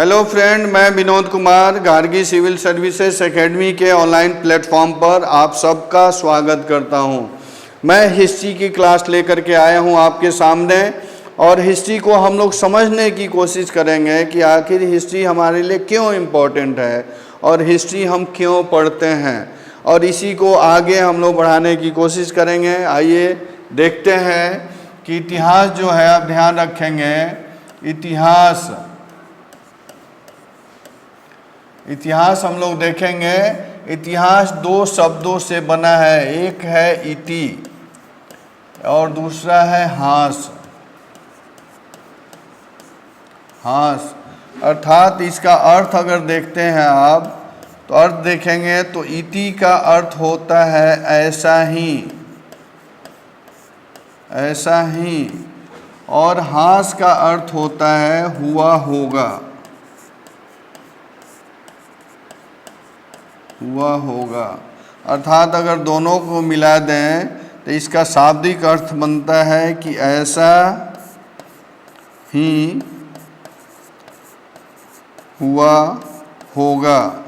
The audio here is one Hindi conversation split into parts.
हेलो फ्रेंड, मैं Vinod Kumar Gargi civil services academy के ऑनलाइन प्लेटफॉर्म पर आप सबका स्वागत करता हूं। मैं हिस्ट्री की क्लास लेकर के आया हूं आपके सामने और हिस्ट्री को हम लोग समझने की कोशिश करेंगे कि आखिर हिस्ट्री हमारे लिए क्यों इम्पोर्टेंट है और हिस्ट्री हम क्यों पढ़ते हैं, और इसी को आगे हम लोग बढ़ाने की कोशिश करेंगे। आइए देखते हैं कि इतिहास जो है, आप ध्यान रखेंगे, इतिहास हम लोग देखेंगे। इतिहास दो शब्दों से बना है, एक है इति और दूसरा है हास। अर्थात इसका अर्थ अगर देखते हैं आप, तो अर्थ देखेंगे तो इति का अर्थ होता है ऐसा ही, और हास का अर्थ होता है हुआ होगा। अर्थात अगर दोनों को मिला दें तो इसका शाब्दिक अर्थ बनता है कि ऐसा ही हुआ होगा।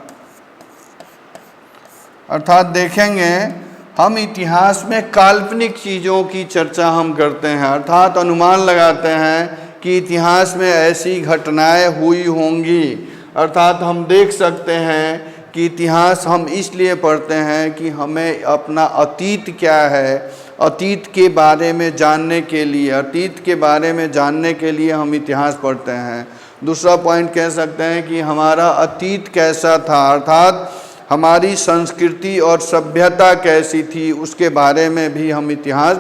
अर्थात देखेंगे, हम इतिहास में काल्पनिक चीज़ों की चर्चा हम करते हैं, अर्थात अनुमान लगाते हैं कि इतिहास में ऐसी घटनाएं हुई होंगी। अर्थात हम देख सकते हैं कि इतिहास हम इसलिए पढ़ते हैं कि हमें अपना अतीत क्या है, अतीत के बारे में जानने के लिए हम इतिहास पढ़ते हैं। दूसरा पॉइंट कह सकते हैं कि हमारा अतीत कैसा था, अर्थात हमारी संस्कृति और सभ्यता कैसी थी, उसके बारे में भी हम इतिहास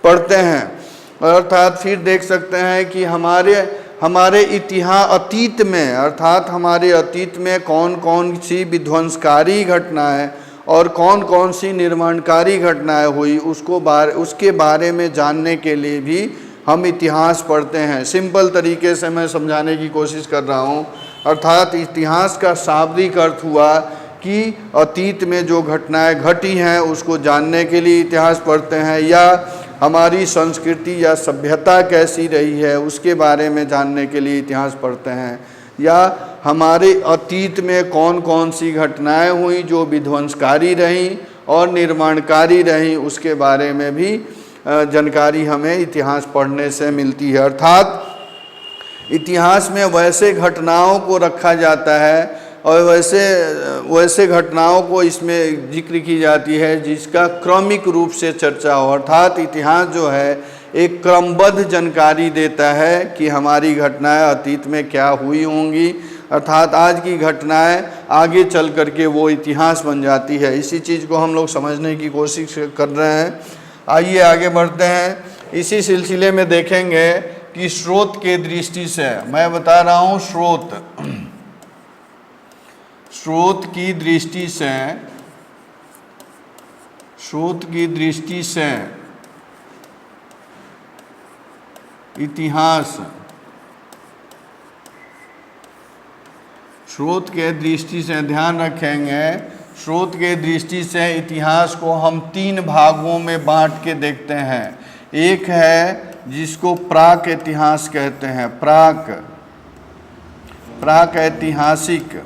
पढ़ते हैं। अर्थात फिर देख सकते हैं कि हमारे अतीत में, अर्थात हमारे अतीत में कौन कौन सी विध्वंसकारी घटनाएं और कौन कौन सी निर्माणकारी घटनाएं हुई, उसके बारे में जानने के लिए भी हम इतिहास पढ़ते हैं। सिंपल तरीके से मैं समझाने की कोशिश कर रहा हूं। अर्थात इतिहास का शाब्दिक अर्थ हुआ कि अतीत में जो घटनाएं घटी हैं उसको जानने के लिए इतिहास पढ़ते हैं, या हमारी संस्कृति या सभ्यता कैसी रही है उसके बारे में जानने के लिए इतिहास पढ़ते हैं, या हमारे अतीत में कौन कौन सी घटनाएं हुई जो विध्वंसकारी रहीं और निर्माणकारी रहीं, उसके बारे में भी जानकारी हमें इतिहास पढ़ने से मिलती है। अर्थात इतिहास में वैसे घटनाओं को रखा जाता है और वैसे घटनाओं को इसमें जिक्र की जाती है जिसका क्रमिक रूप से चर्चा हो। अर्थात इतिहास जो है एक क्रमबद्ध जानकारी देता है कि हमारी घटनाएं अतीत में क्या हुई होंगी, अर्थात आज की घटनाएं आगे चल करके वो इतिहास बन जाती है। इसी चीज़ को हम लोग समझने की कोशिश कर रहे हैं। आइए आगे बढ़ते हैं। इसी सिलसिले में देखेंगे कि स्रोत के दृष्टि से, मैं बता रहा हूँ स्रोत की दृष्टि से इतिहास, स्रोत के दृष्टि से ध्यान रखेंगे, स्रोत के दृष्टि से इतिहास को हम तीन भागों में बांट के देखते हैं। एक है जिसको प्राक इतिहास कहते हैं, प्राक ऐतिहासिक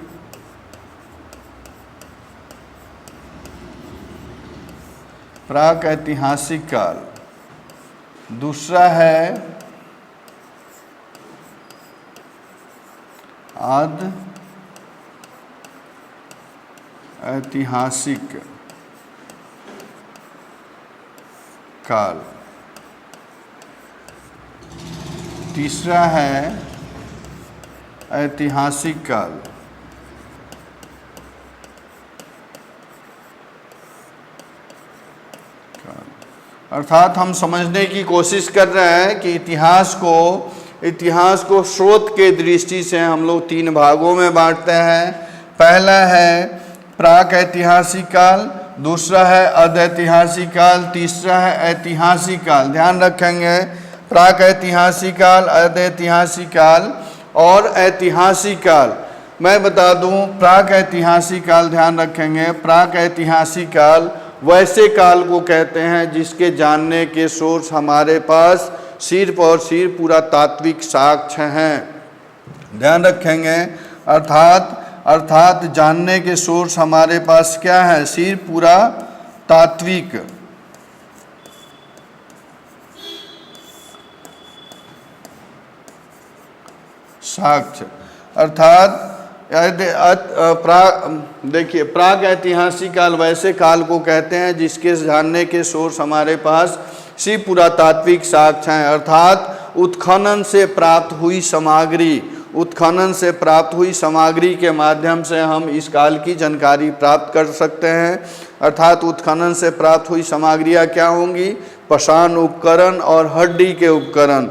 काल। दूसरा है आद ऐतिहासिक काल। तीसरा है ऐतिहासिक काल। अर्थात हम समझने की कोशिश कर रहे हैं कि इतिहास को स्रोत के दृष्टि से हम लोग तीन भागों में बांटते हैं। पहला है प्राक ऐतिहासिक काल, दूसरा है अधैतिहासिक काल, तीसरा है ऐतिहासिक काल। ध्यान रखेंगे, प्राक ऐतिहासिक काल, अधैतिहासिक काल और ऐतिहासिक काल। मैं बता दूं, प्राक ऐतिहासिक काल, ध्यान रखेंगे, प्राक ऐतिहासिक काल वैसे काल को कहते हैं जिसके जानने के सोर्स हमारे पास सिर्फ और सिर्फ पुरातात्विक साक्ष्य हैं। ध्यान रखेंगे, अर्थात जानने के सोर्स हमारे पास क्या है? सिर्फ पूरा तात्विक साक्ष्य। अर्थात देखिए, प्राग ऐतिहासिक काल वैसे काल को कहते हैं जिसके जानने के सोर्स हमारे पास सिर्फ पुरातात्विक साक्ष्य हैं। अर्थात उत्खनन से प्राप्त हुई सामग्री के माध्यम से हम इस काल की जानकारी प्राप्त कर सकते हैं। अर्थात उत्खनन से प्राप्त हुई सामग्रियाँ क्या होंगी? पाषाण उपकरण और हड्डी के उपकरण।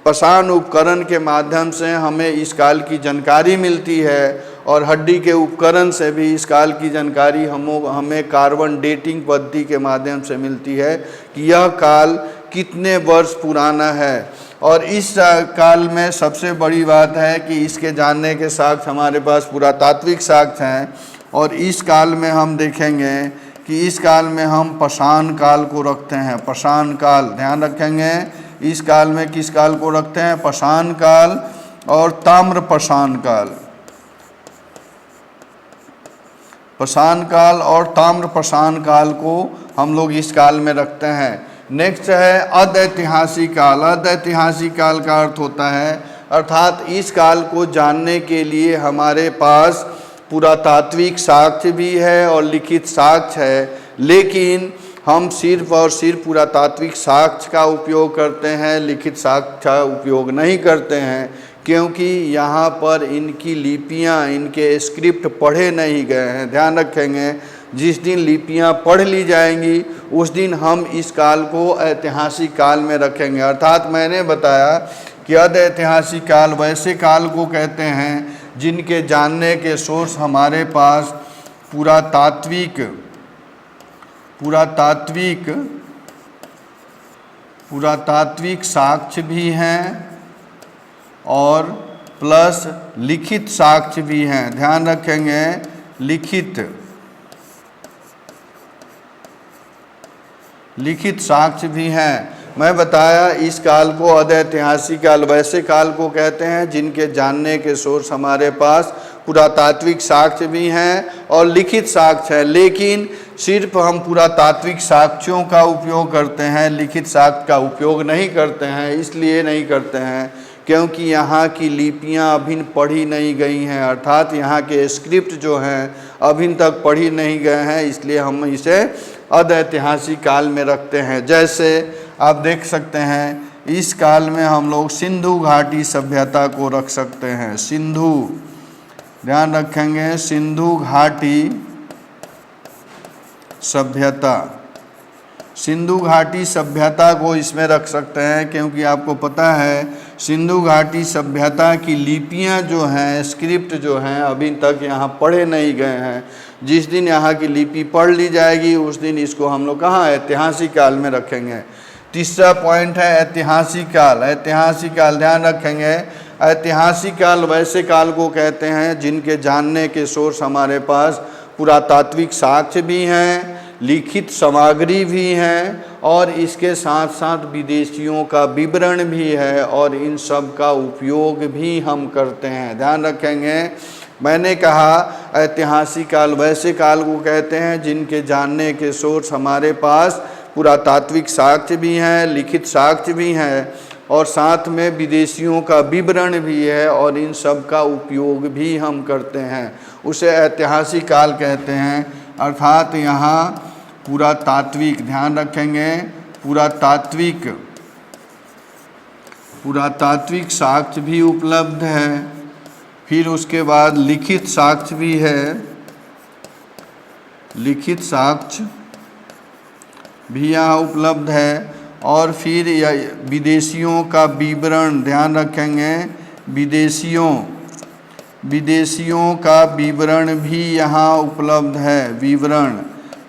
पाषाण उपकरण के माध्यम से हमें इस काल की जानकारी मिलती है और हड्डी के उपकरण से भी इस काल की जानकारी हमें कार्बन डेटिंग पद्धति के माध्यम से मिलती है कि यह काल कितने वर्ष पुराना है। और इस काल में सबसे बड़ी बात है कि इसके जानने के साक्ष्य हमारे पास पुरातात्विक साक्ष्य हैं। और इस काल में हम देखेंगे कि इस काल में हम पाषाण काल को रखते हैं। पाषाण काल, ध्यान रखेंगे, इस काल में किस काल को रखते हैं? पाषाण काल और ताम्र पाषाण काल। पाषाण काल और ताम्र पाषाण काल को हम लोग इस काल में रखते हैं। नेक्स्ट है अदैतिहासिक काल। अदैतिहासिक काल का अर्थ होता है, अर्थात इस काल को जानने के लिए हमारे पास पुरातात्विक साक्ष्य भी है और लिखित साक्ष्य है, लेकिन हम सिर्फ और सिर्फ पुरातात्विक साक्ष्य का उपयोग करते हैं, लिखित साक्ष्य का उपयोग नहीं करते हैं, क्योंकि यहाँ पर इनकी लिपियाँ, इनके स्क्रिप्ट पढ़े नहीं गए हैं। ध्यान रखेंगे, जिस दिन लिपियाँ पढ़ ली जाएंगी उस दिन हम इस काल को ऐतिहासिक काल में रखेंगे। अर्थात मैंने बताया कि अदैतिहासिक काल वैसे काल को कहते हैं जिनके जानने के सोर्स हमारे पास पुरातात्विक साक्ष्य भी हैं और प्लस लिखित साक्ष्य भी हैं। ध्यान रखेंगे, लिखित साक्ष्य भी हैं। मैं बताया इस काल को अदैतिहासिक काल वैसे काल को कहते हैं जिनके जानने के सोर्स हमारे पास पुरातात्विक साक्ष्य भी हैं और लिखित साक्ष्य है, लेकिन सिर्फ हम पुरातात्विक साक्ष्यों का उपयोग करते हैं, लिखित साक्ष्य का उपयोग नहीं करते हैं। इसलिए नहीं करते हैं क्योंकि यहाँ की लिपियाँ अभी पढ़ी नहीं गई हैं, अर्थात यहाँ के स्क्रिप्ट जो हैं अभी तक पढ़ी नहीं गए हैं, इसलिए हम इसे अदैतिहासिक काल में रखते हैं। जैसे आप देख सकते हैं, इस काल में हम लोग सिंधु घाटी सभ्यता को रख सकते हैं। सिंधु, ध्यान रखेंगे, सिंधु घाटी सभ्यता, सिंधु घाटी सभ्यता को इसमें रख सकते हैं क्योंकि आपको पता है सिंधु घाटी सभ्यता की लिपियां जो हैं, स्क्रिप्ट जो हैं अभी तक यहाँ पढ़े नहीं गए हैं। जिस दिन यहाँ की लिपि पढ़ ली जाएगी उस दिन इसको हम लोग कहाँ ऐतिहासिक काल में रखेंगे। तीसरा पॉइंट है ऐतिहासिक काल। ऐतिहासिक काल, ध्यान रखेंगे, ऐतिहासिक काल वैसे काल को कहते हैं जिनके जानने के सोर्स हमारे पास पुरातात्विक साक्ष्य भी हैं, लिखित सामग्री भी हैं और इसके साथ साथ विदेशियों का विवरण भी है और इन सब का उपयोग भी हम करते हैं। ध्यान रखेंगे, मैंने कहा ऐतिहासिक काल वैसे काल को कहते हैं जिनके जानने के सोर्स हमारे पास पुरातात्विक साक्ष्य भी हैं, लिखित साक्ष्य भी हैं और साथ में विदेशियों का विवरण भी है और इन सब का उपयोग भी हम करते हैं, उसे ऐतिहासिक काल कहते हैं। अर्थात यहाँ पुरातात्विक, ध्यान रखेंगे, पुरातात्विक साक्ष्य भी उपलब्ध है, फिर उसके बाद लिखित साक्ष्य भी है, लिखित साक्ष्य भी यहाँ उपलब्ध है और फिर विदेशियों का विवरण, ध्यान रखेंगे, विदेशियों का विवरण भी यहाँ उपलब्ध है,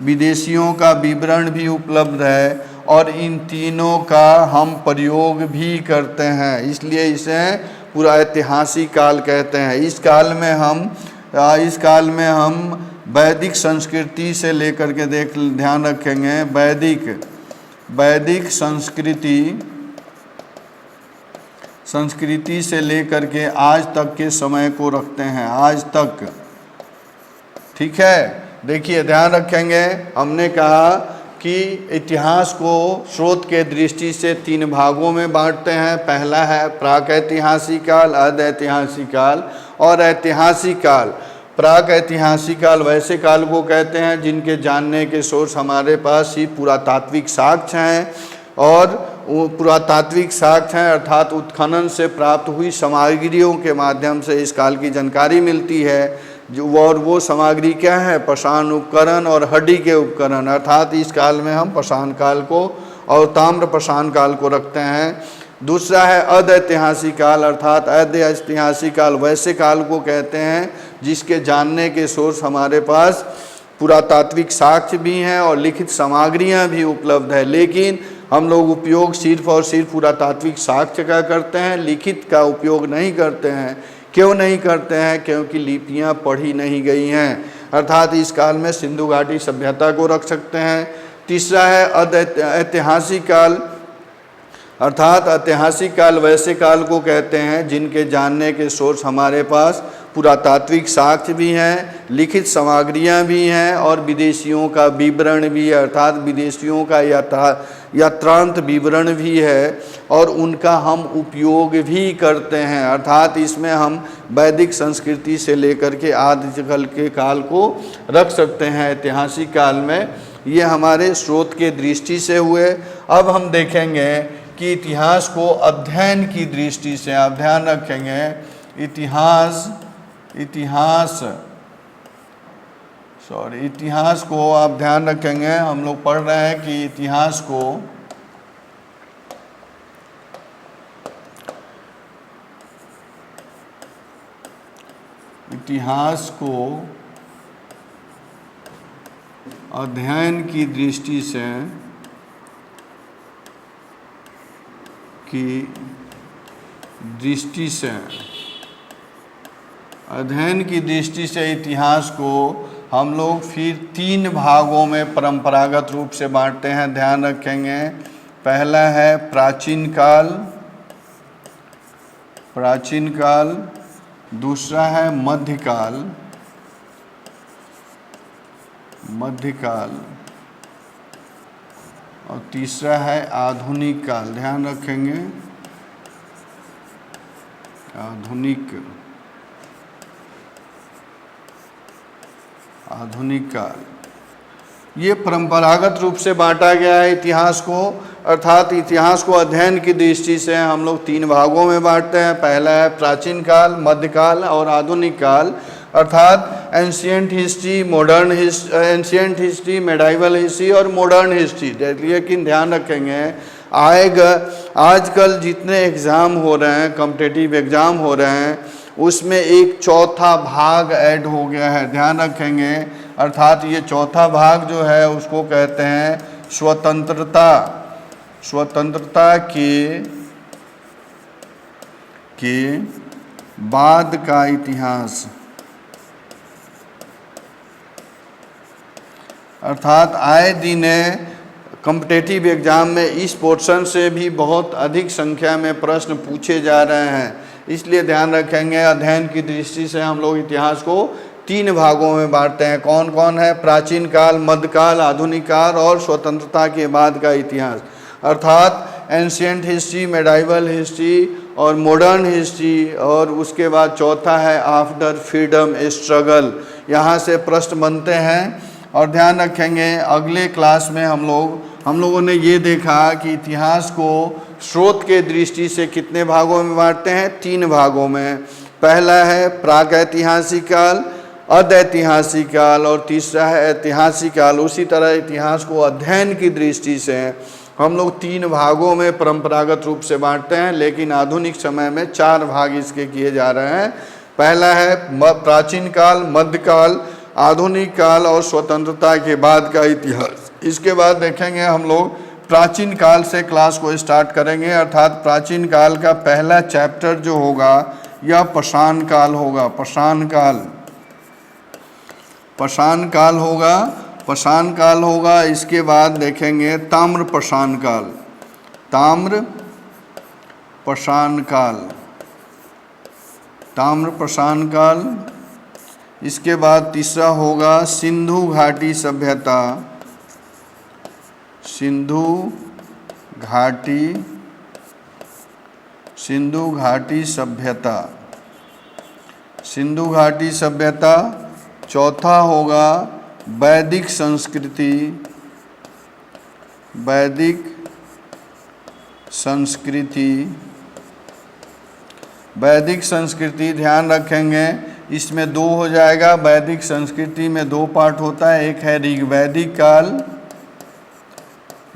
विदेशियों का विवरण भी उपलब्ध है और इन तीनों का हम प्रयोग भी करते हैं, इसलिए इसे पूरा ऐतिहासिक काल कहते हैं। इस काल में हम वैदिक संस्कृति से लेकर के ध्यान रखेंगे, वैदिक संस्कृति से लेकर के आज तक के समय को रखते हैं, आज तक। ठीक है, देखिए ध्यान रखेंगे, हमने कहा कि इतिहास को स्रोत के दृष्टि से 3 भागों में बांटते हैं। पहला है प्राक-ऐतिहासिक काल, अर्ध-ऐतिहासिक काल और ऐतिहासिक काल। प्राक-ऐतिहासिक काल वैसे काल को कहते हैं जिनके जानने के सोर्स हमारे पास ही पुरातात्विक साक्ष्य हैं, और पुरातात्विक साक्ष्य हैं अर्थात उत्खनन से प्राप्त हुई सामग्रियों के माध्यम से इस काल की जानकारी मिलती है। और वो सामग्री क्या है? पाषाण उपकरण और हड्डी के उपकरण, अर्थात इस काल में हम पाषाण काल को और ताम्र पाषाण काल को रखते हैं। दूसरा है अर्ध-ऐतिहासिक काल, अर्थात अर्ध-ऐतिहासिक काल वैसे काल को कहते हैं जिसके जानने के सोर्स हमारे पास पुरातात्विक साक्ष्य भी हैं और लिखित सामग्रियां भी उपलब्ध है, लेकिन हम लोग उपयोग सिर्फ और सिर्फ पुरातात्विक साक्ष्य का करते हैं, लिखित का उपयोग नहीं करते हैं। क्यों नहीं करते हैं? क्योंकि लिपियां पढ़ी नहीं गई हैं, अर्थात इस काल में सिंधु घाटी सभ्यता को रख सकते हैं। तीसरा है ऐतिहासिक काल, अर्थात ऐतिहासिक काल वैसे काल को कहते हैं जिनके जानने के सोर्स हमारे पास पुरातात्विक साक्ष्य भी हैं, लिखित सामग्रियां भी हैं और विदेशियों का विवरण भी है, अर्थात विदेशियों का यात्रांत विवरण भी है और उनका हम उपयोग भी करते हैं, अर्थात इसमें हम वैदिक संस्कृति से लेकर के आदिकाल के काल को रख सकते हैं ऐतिहासिक काल में। ये हमारे स्रोत के दृष्टि से हुए। अब हम देखेंगे कि इतिहास को अध्ययन की दृष्टि से, आप ध्यान रखेंगे, इतिहास को आप ध्यान रखेंगे, हम लोग पढ़ रहे हैं कि इतिहास को अध्ययन की दृष्टि से इतिहास को हम लोग फिर 3 भागों में परंपरागत रूप से बांटते हैं, ध्यान रखेंगे। पहला है प्राचीन काल, दूसरा है मध्यकाल, और तीसरा है आधुनिक काल, ध्यान रखेंगे, आधुनिक काल। ये परंपरागत रूप से बांटा गया है इतिहास को, अर्थात इतिहास को अध्ययन की दृष्टि से हम लोग 3 भागों में बांटते हैं। पहला है प्राचीन काल, मध्यकाल और आधुनिक काल, अर्थात एंशिएंट हिस्ट्री, मेडाइवल हिस्ट्री और मॉडर्न हिस्ट्री। लेकिन ध्यान रखेंगे, आजकल जितने एग्ज़ाम हो रहे हैं, कॉम्पिटिटिव एग्ज़ाम हो रहे हैं, उसमें एक चौथा भाग ऐड हो गया है, ध्यान रखेंगे, अर्थात ये चौथा भाग जो है उसको कहते हैं स्वतंत्रता के बाद का इतिहास, अर्थात आए दिन कॉम्पिटिटिव एग्ज़ाम में इस पोर्शन से भी बहुत अधिक संख्या में प्रश्न पूछे जा रहे हैं, इसलिए ध्यान रखेंगे अध्ययन की दृष्टि से हम लोग इतिहास को 3 भागों में बांटते हैं। कौन कौन है? प्राचीन काल, मध्यकाल, आधुनिक काल और स्वतंत्रता के बाद का इतिहास, अर्थात एंशिएंट हिस्ट्री, मेडाइवल हिस्ट्री और मॉडर्न हिस्ट्री, और उसके बाद चौथा है आफ्टर फ्रीडम स्ट्रगल। यहाँ से प्रश्न बनते हैं। और ध्यान रखेंगे अगले क्लास में हम लोगों ने ये देखा कि इतिहास को स्रोत के दृष्टि से कितने भागों में बांटते हैं? 3 भागों में। पहला है प्राक-ऐतिहासिक काल, अर्ध-ऐतिहासिक काल और तीसरा है ऐतिहासिक काल। उसी तरह इतिहास को अध्ययन की दृष्टि से हम लोग 3 भागों में परंपरागत रूप से बांटते हैं, लेकिन आधुनिक समय में 4 भाग इसके किए जा रहे हैं। पहला है प्राचीन काल, मध्यकाल, आधुनिक काल और स्वतंत्रता के बाद का इतिहास। इसके बाद देखेंगे हम लोग प्राचीन काल से क्लास को स्टार्ट करेंगे, अर्थात प्राचीन काल का पहला चैप्टर जो होगा यह पाषाण काल होगा। पाषाण काल होगा। इसके बाद देखेंगे ताम्र पाषाण काल, ताम्र पाषाण काल। इसके बाद तीसरा होगा सिंधु घाटी सभ्यता, सिंधु घाटी सभ्यता, सिंधु घाटी सभ्यता। चौथा होगा वैदिक संस्कृति, वैदिक संस्कृति, वैदिक संस्कृति ध्यान रखेंगे, इसमें दो हो जाएगा। वैदिक संस्कृति में दो पार्ट होता है, एक है ऋग्वैदिक काल,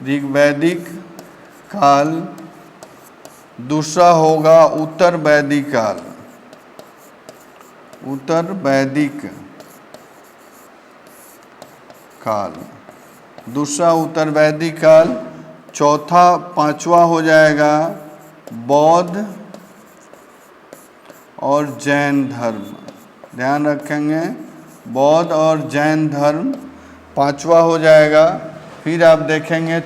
ऋग्वैदिक काल, दूसरा होगा उत्तर वैदिक काल, उत्तर वैदिक काल, दूसरा उत्तर वैदिक काल। चौथा पांचवा हो जाएगा बौद्ध और जैन धर्म, ध्यान रखेंगे, बौद्ध और जैन धर्म पांचवा हो जाएगा। फिर आप देखेंगे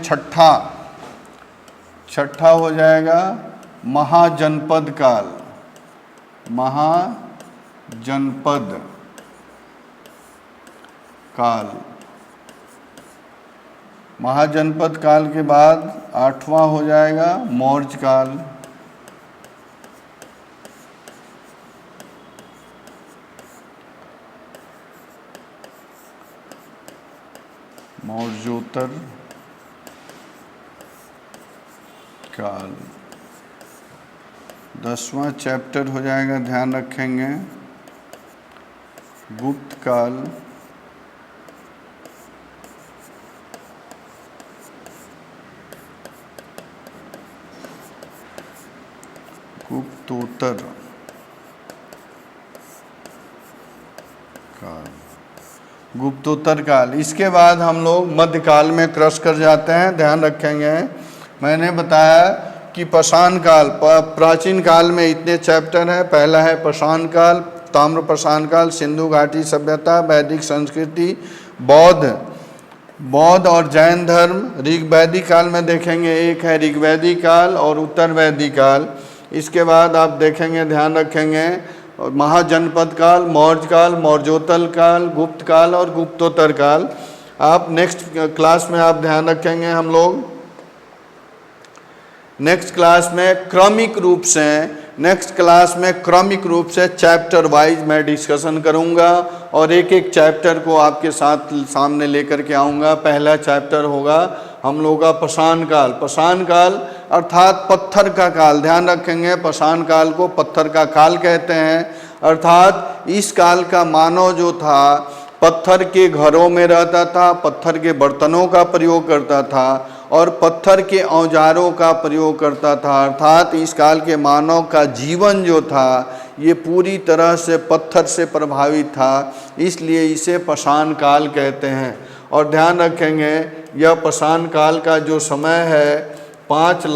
छठा हो जाएगा महाजनपद काल, महाजनपद काल। महाजनपद काल के बाद आठवां हो जाएगा मौर्य काल, मौर्योत्तर काल। 10वां चैप्टर हो जाएगा, ध्यान रखेंगे, गुप्त काल, गुप्तोत्तर काल, गुप्तोत्तर काल। इसके बाद हम लोग मध्यकाल में क्रॉस कर जाते हैं, ध्यान रखेंगे। मैंने बताया कि पाषाण काल, प्राचीन काल में इतने चैप्टर हैं। पहला है पाषाण काल, ताम्र पाषाण काल, सिंधु घाटी सभ्यता, वैदिक संस्कृति, बौद्ध और जैन धर्म। ऋग्वैदिक काल में देखेंगे, एक है ऋग्वैदिक काल और उत्तर वैदिक काल। इसके बाद आप देखेंगे, ध्यान रखेंगे, महाजनपद काल, मौर्य काल, मौर्योत्तर काल, गुप्त काल और गुप्तोत्तर काल। आप नेक्स्ट क्लास में आप ध्यान रखेंगे, हम लोग नेक्स्ट क्लास में क्रमिक रूप से चैप्टर वाइज मैं डिस्कशन करूंगा और एक एक चैप्टर को आपके साथ सामने लेकर के आऊँगा। पहला चैप्टर होगा हम लोगों का पाषाण काल। पाषाण काल अर्थात पत्थर का काल, ध्यान रखेंगे, पाषाण काल को पत्थर का काल कहते हैं। अर्थात इस काल का मानव जो था पत्थर के घरों में रहता था, पत्थर के बर्तनों का प्रयोग करता था और पत्थर के औजारों का प्रयोग करता था। अर्थात इस काल के मानव का जीवन जो था ये पूरी तरह से पत्थर से प्रभावित था, इसलिए इसे पाषाण काल कहते हैं। और ध्यान रखेंगे, यह पाषाण काल का जो समय है 5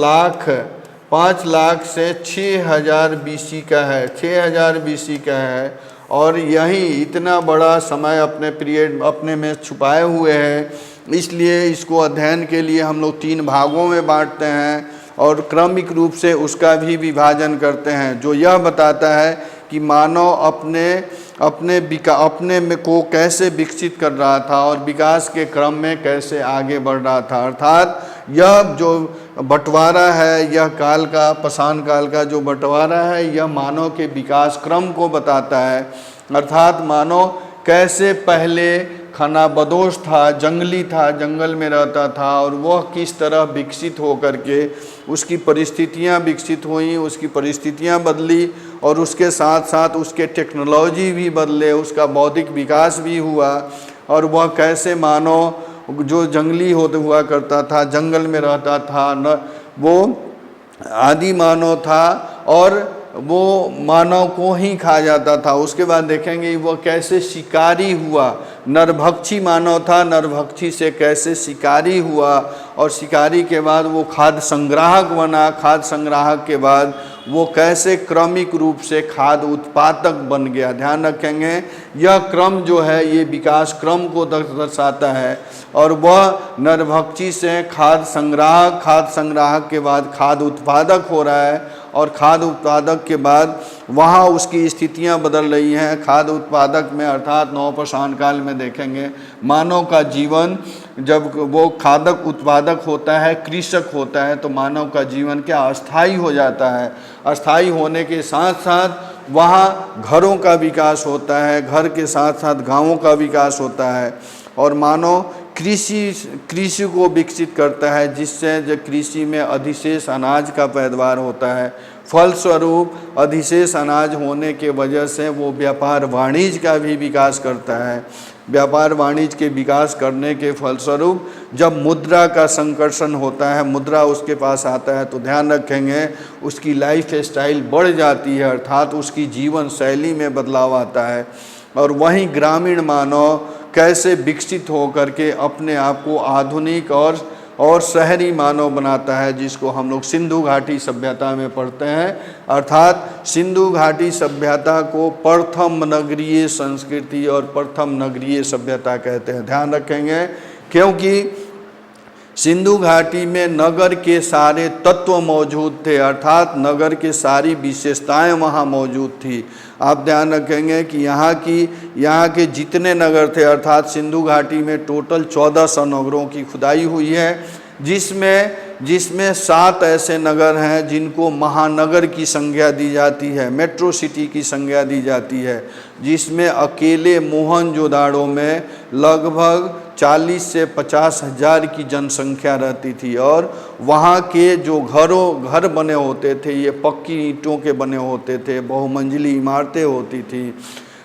लाख से 6000 BC का है, 6000 BC का है। और यही इतना बड़ा समय अपने में छुपाए हुए हैं, इसलिए इसको अध्ययन के लिए हम लोग 3 भागों में बांटते हैं और क्रमिक रूप से उसका भी विभाजन करते हैं, जो यह बताता है कि मानव अपने में को कैसे विकसित कर रहा था और विकास के क्रम में कैसे आगे बढ़ रहा था। अर्थात यह जो बंटवारा है, यह काल का, पाषाण काल का जो बंटवारा है, यह मानव के विकास क्रम को बताता है। अर्थात मानव कैसे पहले खानाबदोश था, जंगली था, जंगल में रहता था और वह किस तरह विकसित हो करके उसकी परिस्थितियां विकसित हुई, उसकी परिस्थितियां बदली और उसके साथ साथ उसके टेक्नोलॉजी भी बदले, उसका बौद्धिक विकास भी हुआ। और वह कैसे मानव जो जंगली हुआ करता था, जंगल में रहता था, न वो आदि मानव था और वो मानव को ही खा जाता था। उसके बाद देखेंगे वो कैसे शिकारी हुआ, नरभक्षी मानव था, नरभक्षी से कैसे शिकारी हुआ और शिकारी के बाद वो खाद्य संग्राहक बना, खाद्य संग्राहक के बाद वो कैसे क्रमिक रूप से खाद्य उत्पादक बन गया। ध्यान रखेंगे, यह क्रम जो है ये विकास क्रम को दर्शाता है। और वह नरभक्षी से खाद्य संग्राहक, खाद्य संग्राहक के बाद खाद्य उत्पादक हो रहा है और खाद्य उत्पादक के बाद वहाँ उसकी स्थितियाँ बदल रही हैं। खाद्य उत्पादक में अर्थात नवपाषाण काल में देखेंगे मानव का जीवन, जब वो खाद्य उत्पादक होता है, कृषक होता है, तो मानव का जीवन क्या अस्थायी हो जाता है। अस्थायी होने के साथ साथ वहाँ घरों का विकास होता है, घर के साथ साथ गाँवों का विकास होता है, और मानव कृषि को विकसित करता है, जिससे जो कृषि में अधिशेष अनाज का पैदावार होता है। फलस्वरूप अधिशेष अनाज होने के वजह से वो व्यापार वाणिज्य का भी विकास करता है। व्यापार वाणिज्य के विकास करने के फलस्वरूप जब मुद्रा का संकर्षण होता है, मुद्रा उसके पास आता है, तो ध्यान रखेंगे उसकी लाइफ स्टाइल बढ़ जाती है, अर्थात उसकी जीवन शैली में बदलाव आता है। और वहीं ग्रामीण मानव कैसे विकसित हो करके अपने आप को आधुनिक और शहरी मानव बनाता है, जिसको हम लोग सिंधु घाटी सभ्यता में पढ़ते हैं। अर्थात सिंधु घाटी सभ्यता को प्रथम नगरीय संस्कृति और प्रथम नगरीय सभ्यता कहते हैं। ध्यान रखेंगे, क्योंकि सिंधु घाटी में नगर के सारे तत्व मौजूद थे, अर्थात नगर के सारी विशेषताएं वहाँ मौजूद थी। आप ध्यान रखेंगे कि यहाँ के जितने नगर थे, अर्थात सिंधु घाटी में टोटल 1400 नगरों की खुदाई हुई है, जिसमें 7 ऐसे नगर हैं जिनको महानगर की संज्ञा दी जाती है, मेट्रो सिटी की संज्ञा दी जाती है, जिसमें अकेले मोहनजोदाड़ो में लगभग 40 से 50 हज़ार की जनसंख्या रहती थी। और वहाँ के जो घर बने होते थे, ये पक्की ईंटों के बने होते थे, बहुमंजिली इमारतें होती थी,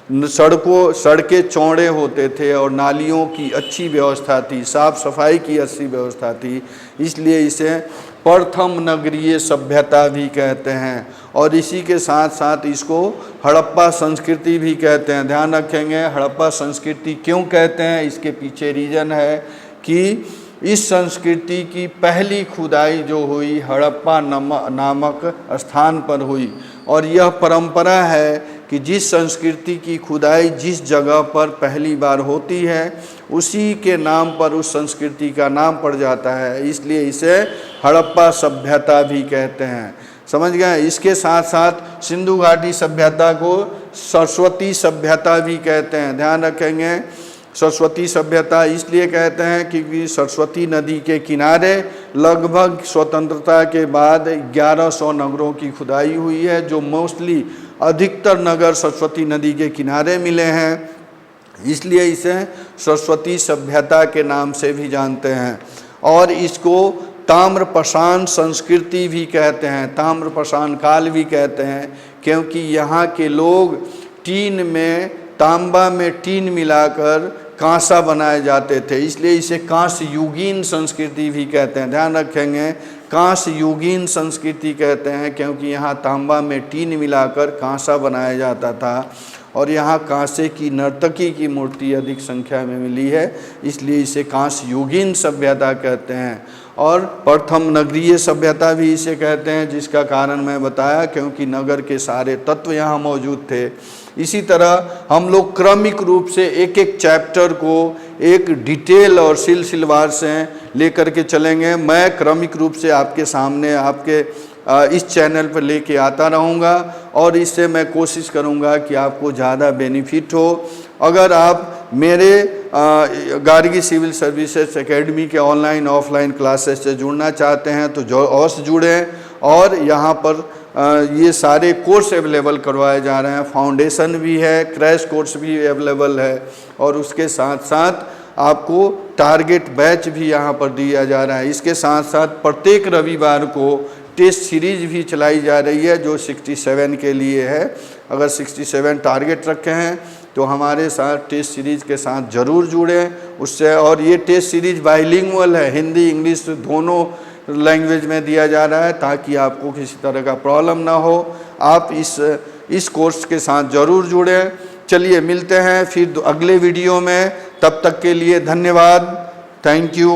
सड़कें चौड़े होते थे, और नालियों की अच्छी व्यवस्था थी, साफ सफाई की अच्छी व्यवस्था थी। इसलिए इसे प्रथम नगरीय सभ्यता भी कहते हैं। और इसी के साथ साथ इसको हड़प्पा संस्कृति भी कहते हैं। ध्यान रखेंगे, हड़प्पा संस्कृति क्यों कहते हैं, इसके पीछे रीज़न है कि इस संस्कृति की पहली खुदाई जो हुई हड़प्पा नामक स्थान पर हुई। और यह परंपरा है कि जिस संस्कृति की खुदाई जिस जगह पर पहली बार होती है, उसी के नाम पर उस संस्कृति का नाम पड़ जाता है, इसलिए इसे हड़प्पा सभ्यता भी कहते हैं। समझ गए। इसके साथ साथ सिंधु घाटी सभ्यता को सरस्वती सभ्यता भी कहते हैं। ध्यान रखेंगे, सरस्वती सभ्यता इसलिए कहते हैं क्योंकि सरस्वती नदी के किनारे लगभग स्वतंत्रता के बाद 1100 नगरों की खुदाई हुई है, जो मोस्टली अधिकतर नगर सरस्वती नदी के किनारे मिले हैं, इसलिए इसे सरस्वती सभ्यता के नाम से भी जानते हैं। और इसको ताम्रपाषाण संस्कृति भी कहते हैं, ताम्रपाषाण काल भी कहते हैं, क्योंकि यहाँ के लोग तांबा में टीन मिलाकर कांसा बनाए जाते थे, इसलिए इसे कांस्य युगीन संस्कृति भी कहते हैं। ध्यान रखेंगे, कांस्य युगीन संस्कृति कहते हैं क्योंकि यहाँ तांबा में टीन मिलाकर कांसा बनाया जाता था, और यहाँ कांसे की नर्तकी की मूर्ति अधिक संख्या में मिली है, इसलिए इसे कांस्य युगीन सभ्यता कहते हैं। और प्रथम नगरीय सभ्यता भी इसे कहते हैं, जिसका कारण मैं बताया, क्योंकि नगर के सारे तत्व यहाँ मौजूद थे। इसी तरह हम लोग क्रमिक रूप से एक एक चैप्टर को एक डिटेल और सिलसिलेवार से लेकर के चलेंगे। मैं क्रमिक रूप से आपके सामने आपके इस चैनल पर लेके आता रहूँगा, और इससे मैं कोशिश करूँगा कि आपको ज़्यादा बेनिफिट हो। अगर आप मेरे गार्गी सिविल सर्विसेज एकेडमी के ऑनलाइन ऑफलाइन क्लासेस से जुड़ना चाहते हैं तो जो अवश्य जुड़ें। और यहाँ पर ये सारे कोर्स अवेलेबल करवाए जा रहे हैं, फाउंडेशन भी है, क्रैश कोर्स भी अवेलेबल है, और उसके साथ साथ आपको टारगेट बैच भी यहाँ पर दिया जा रहा है। इसके साथ साथ प्रत्येक रविवार को टेस्ट सीरीज भी चलाई जा रही है, जो 67 के लिए है। अगर 67 टारगेट रखे हैं तो हमारे साथ टेस्ट सीरीज के साथ ज़रूर जुड़ें उससे। और ये टेस्ट सीरीज बाइलिंगुअल है, हिंदी इंग्लिश दोनों लैंग्वेज में दिया जा रहा है, ताकि आपको किसी तरह का प्रॉब्लम ना हो। आप इस कोर्स के साथ ज़रूर जुड़ें। चलिए मिलते हैं फिर अगले वीडियो में, तब तक के लिए धन्यवाद, थैंक यू।